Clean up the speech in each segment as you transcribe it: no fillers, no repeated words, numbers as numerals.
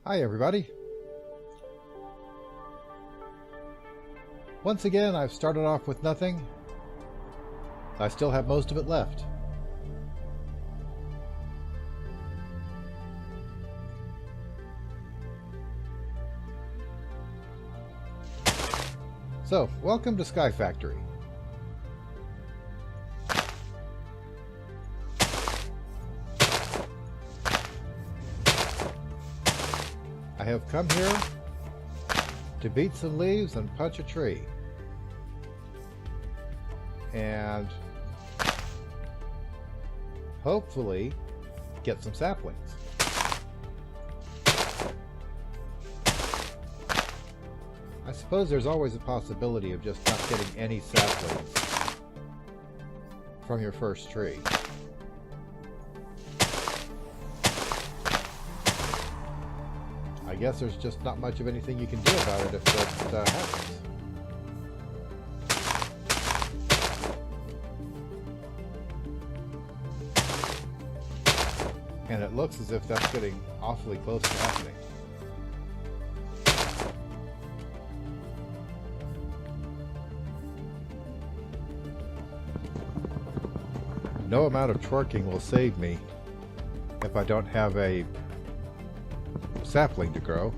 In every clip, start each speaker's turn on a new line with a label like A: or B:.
A: Hi everybody. Once again, I've started off with nothing. I still have most of it left. So, welcome to Sky Factory. I have come here to beat some leaves and punch a tree. And hopefully get some saplings. I suppose there's always a possibility of just not getting any saplings from your first tree. I guess there's just not much of anything you can do about it if that happens. And it looks as if that's getting awfully close to happening. No amount of twerking will save me if I don't have a sapling to grow.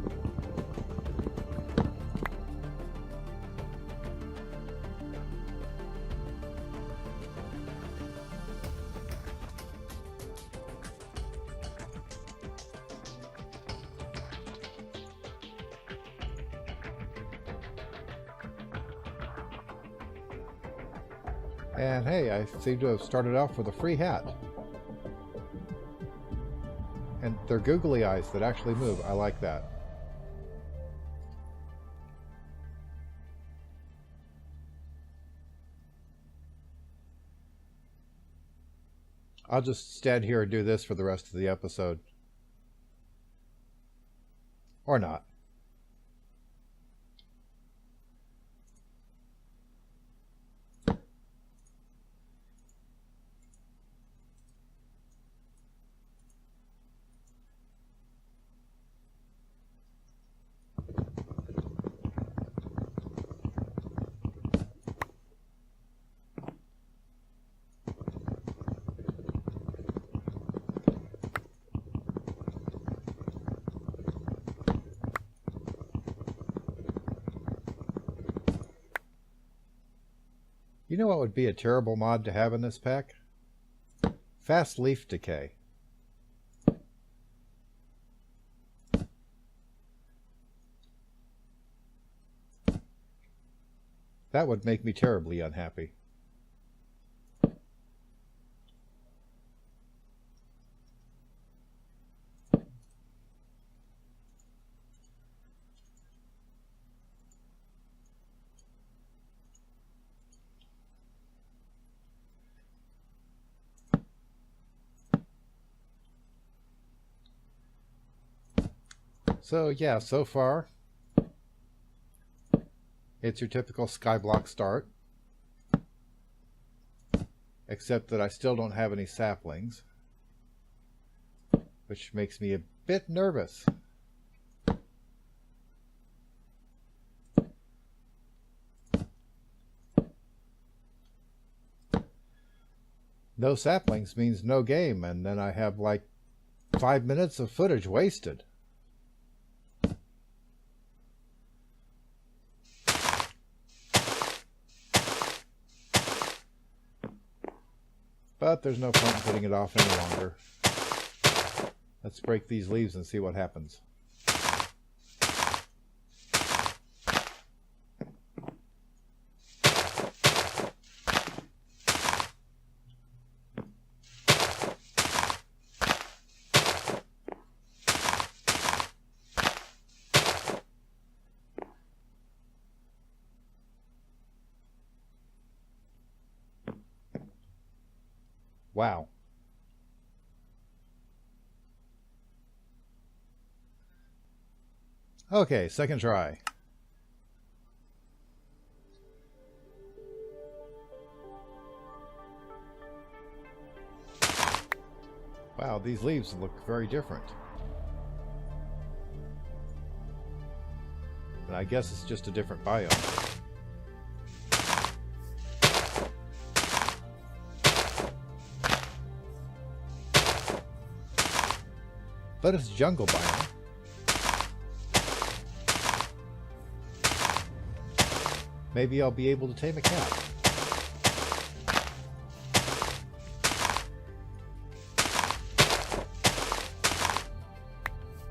A: And hey, I seem to have started off with a free hat. And they're googly eyes that actually move. I like that. I'll just stand here and do this for the rest of the episode. Or not. You know what would be a terrible mod to have in this pack? Fast leaf decay. That would make me terribly unhappy. So yeah, so far, it's your typical skyblock start, except that I still don't have any saplings, which makes me a bit nervous. No saplings means no game, and then I have like 5 minutes of footage wasted. But there's no point in putting it off any longer. Let's break these leaves and see what happens. Wow. Okay, second try. Wow, these leaves look very different. And I guess it's just a different biome. But it's jungle biome. Maybe I'll be able to tame a cat.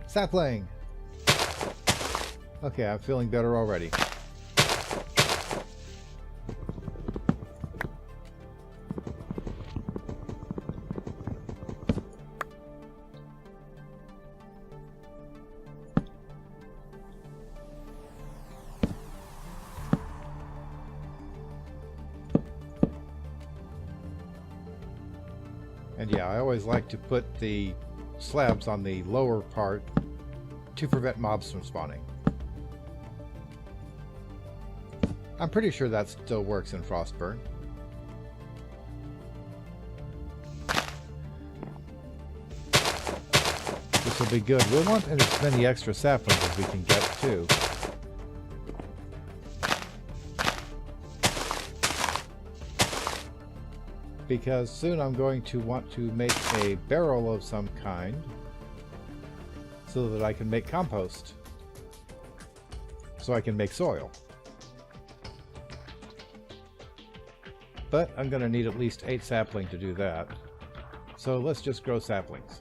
A: Sapling! Okay, I'm feeling better already. And yeah, I always like to put the slabs on the lower part to prevent mobs from spawning. I'm pretty sure that still works in Frostburn. This will be good. We'll want as many extra saplings as we can get too. Because soon I'm going to want to make a barrel of some kind so that I can make compost. So I can make soil. But I'm going to need at least 8 saplings to do that. So let's just grow saplings.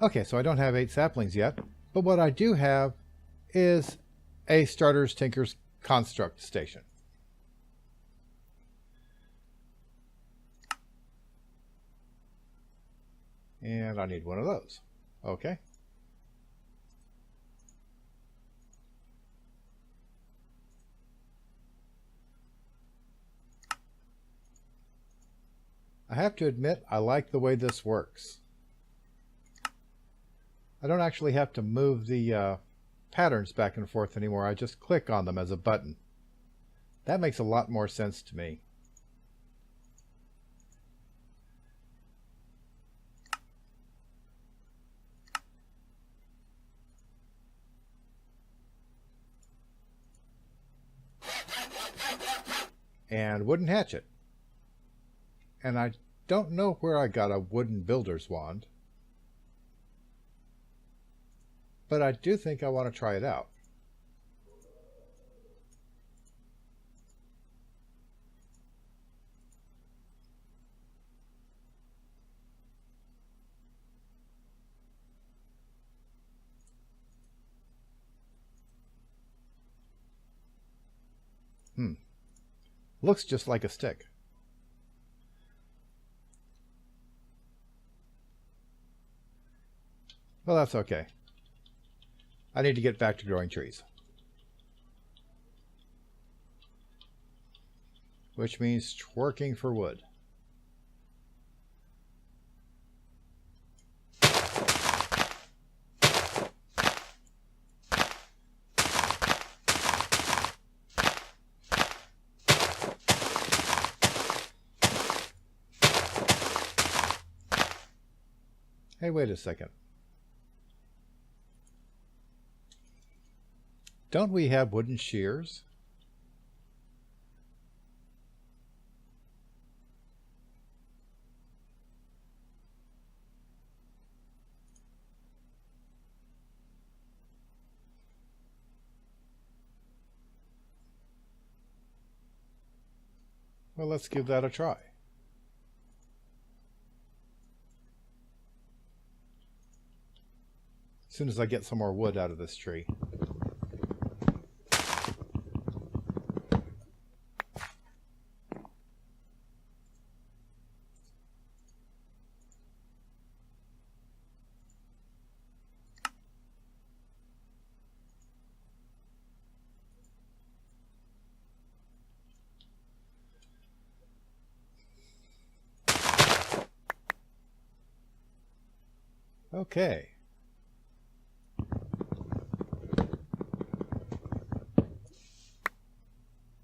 A: Okay, so I don't have 8 saplings yet, but what I do have is a Starter's Tinker's Construct Station. And I need one of those. Okay. I have to admit, I like the way this works. I don't actually have to move the patterns back and forth anymore. I just click on them as a button. That makes a lot more sense to me. And wooden hatchet. And I don't know where I got a wooden builder's wand. But I do think I want to try it out. Looks just like a stick. Well, that's okay. I need to get back to growing trees. Which means twerking for wood. Hey, wait a second. Don't we have wooden shears? Well, let's give that a try. As soon as I get some more wood out of this tree. Okay.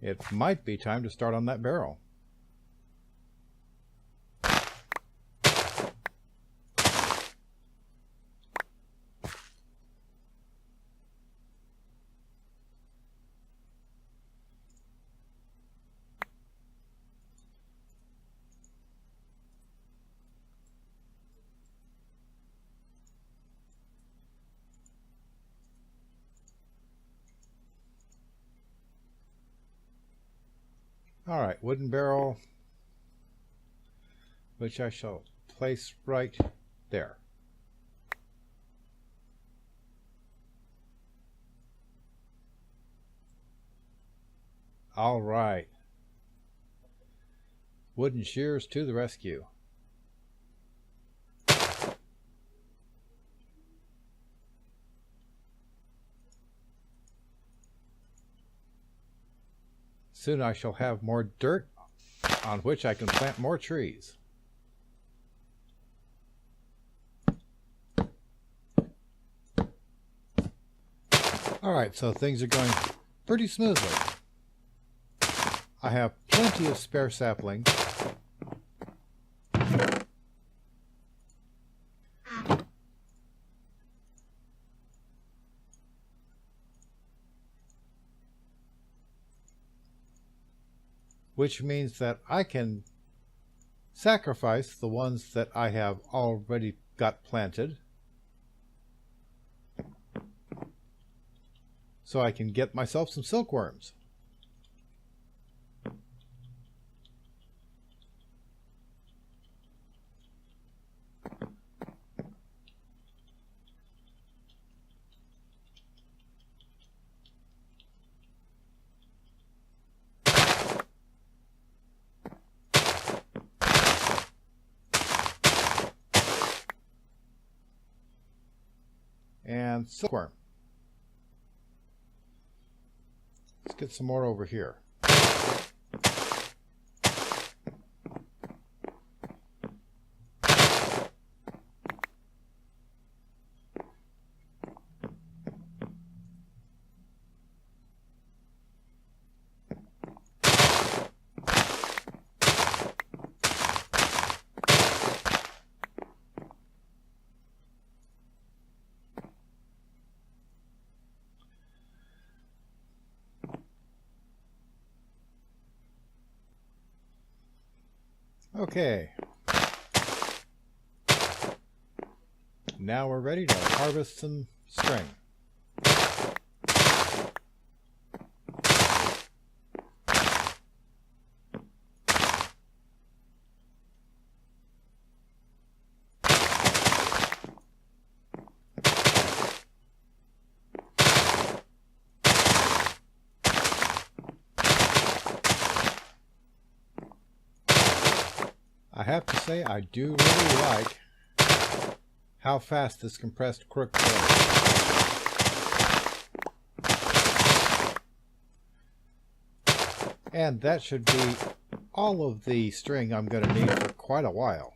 A: It might be time to start on that barrel. Alright, wooden barrel, which I shall place right there. Alright. Wooden shears to the rescue. Soon I shall have more dirt on which I can plant more trees. Alright, so things are going pretty smoothly. I have plenty of spare saplings. Which means that I can sacrifice the ones that I have already got planted, so I can get myself some silkworms. And silkworm. Let's get some more over here. Okay. Now we're ready to harvest some string. I have to say, I do really like how fast this compressed crook goes. And that should be all of the string I'm going to need for quite a while.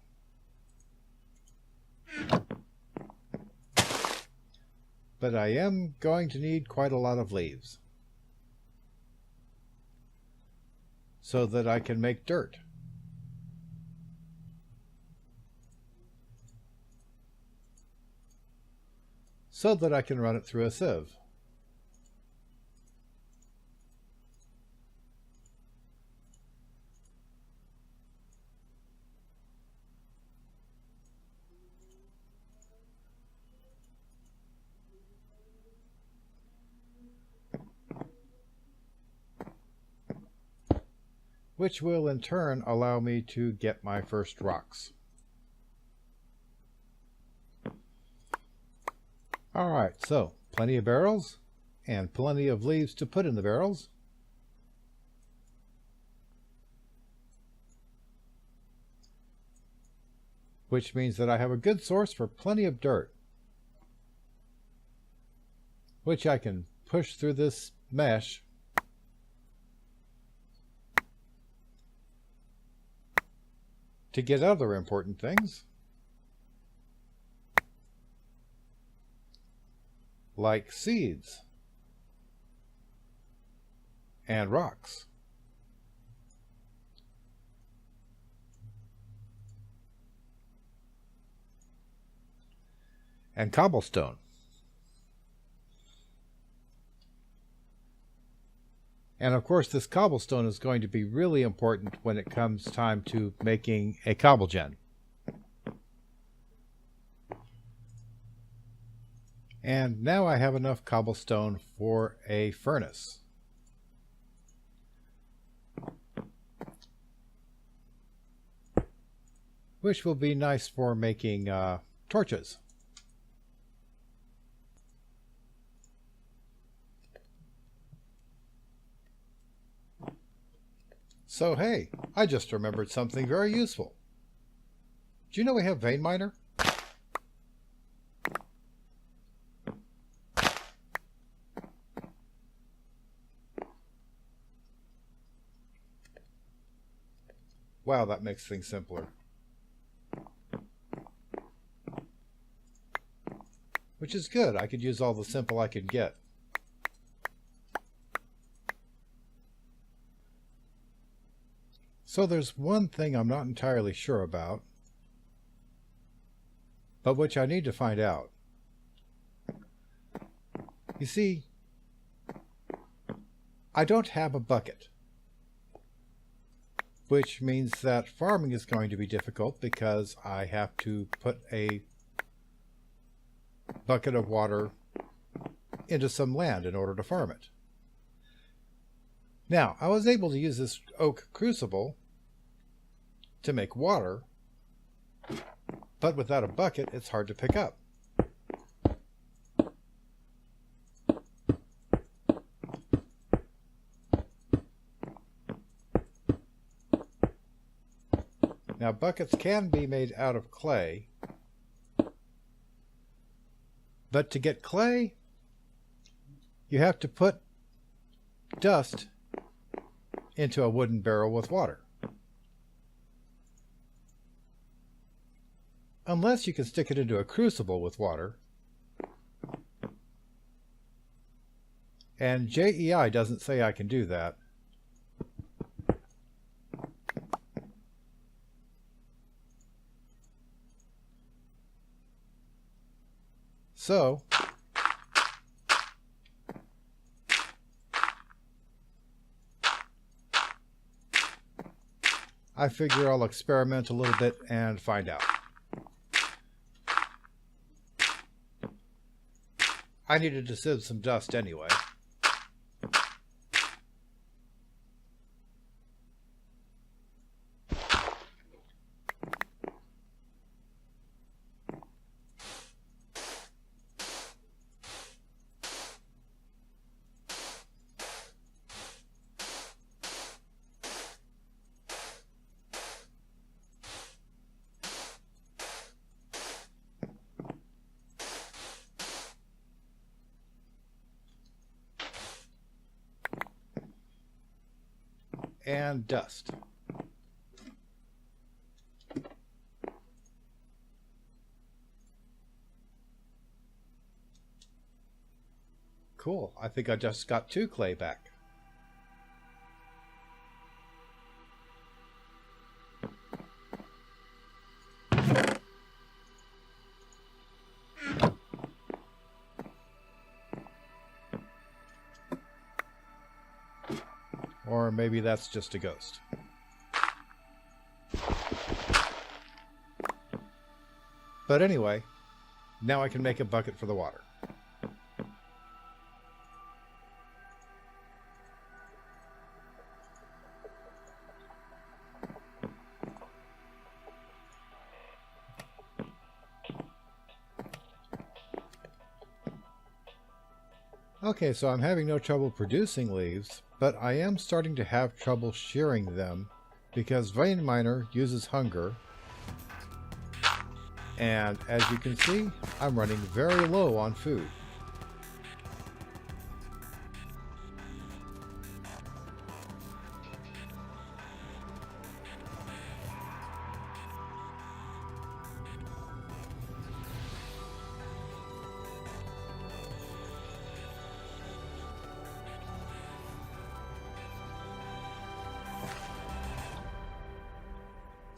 A: But I am going to need quite a lot of leaves so that I can make dirt. So that I can run it through a sieve. Which will in turn allow me to get my first rocks. Alright, so plenty of barrels and plenty of leaves to put in the barrels. Which means that I have a good source for plenty of dirt, which I can push through this mesh to get other important things, like seeds and rocks. And cobblestone. And of course this cobblestone is going to be really important when it comes time to making a cobble gen. And now I have enough cobblestone for a furnace. which will be nice for making torches. So hey, I just remembered something very useful. Do you know we have vein miner? Wow, that makes things simpler. Which is good. I could use all the simple I could get. So there's one thing I'm not entirely sure about, but which I need to find out. You see, I don't have a bucket, which means that farming is going to be difficult because I have to put a bucket of water into some land in order to farm it. Now, I was able to use this oak crucible to make water, but without a bucket, it's hard to pick up. Now, buckets can be made out of clay, but to get clay, you have to put dust into a wooden barrel with water. Unless you can stick it into a crucible with water. And JEI doesn't say I can do that. So, I figure I'll experiment a little bit and find out. I needed to sieve some dust anyway. And dust. Cool. I think I just got 2 clay back. Or maybe that's just a ghost. But anyway, now I can make a bucket for the water. Okay, so I'm having no trouble producing leaves, but I am starting to have trouble shearing them because vein miner uses hunger, and as you can see, I'm running very low on food.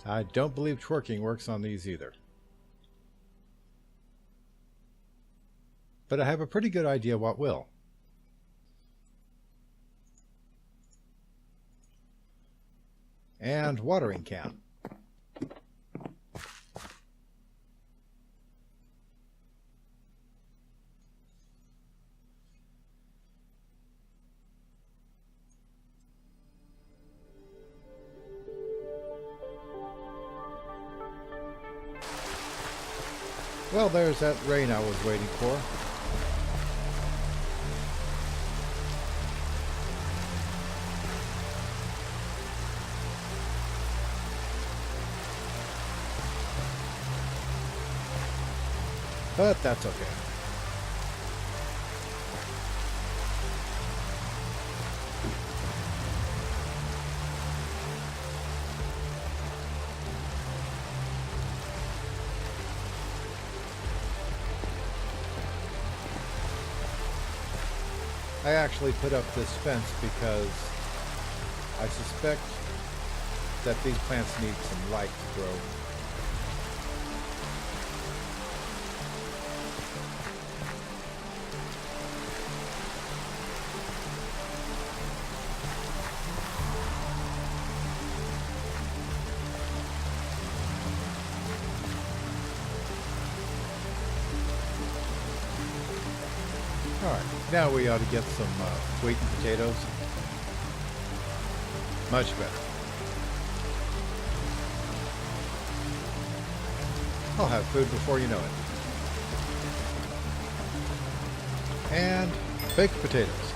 A: I don't believe twerking works on these either. But I have a pretty good idea what will. And watering can. Well, there's that rain I was waiting for. But that's okay. I actually put up this fence because I suspect that these plants need some light to grow. Alright, now we ought to get some sweet potatoes. Much better. I'll have food before you know it. And baked potatoes.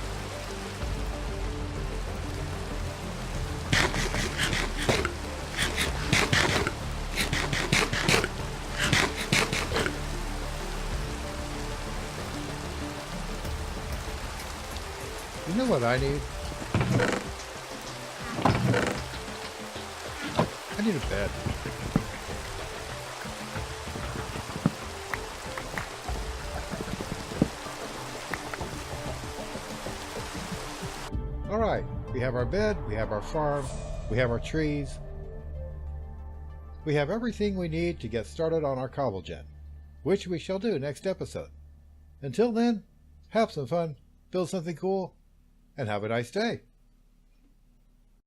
A: You know what I need? I need a bed. Alright, we have our bed, we have our farm, we have our trees. We have everything we need to get started on our cobble gen, which we shall do next episode. Until then, have some fun, build something cool, and have a nice day.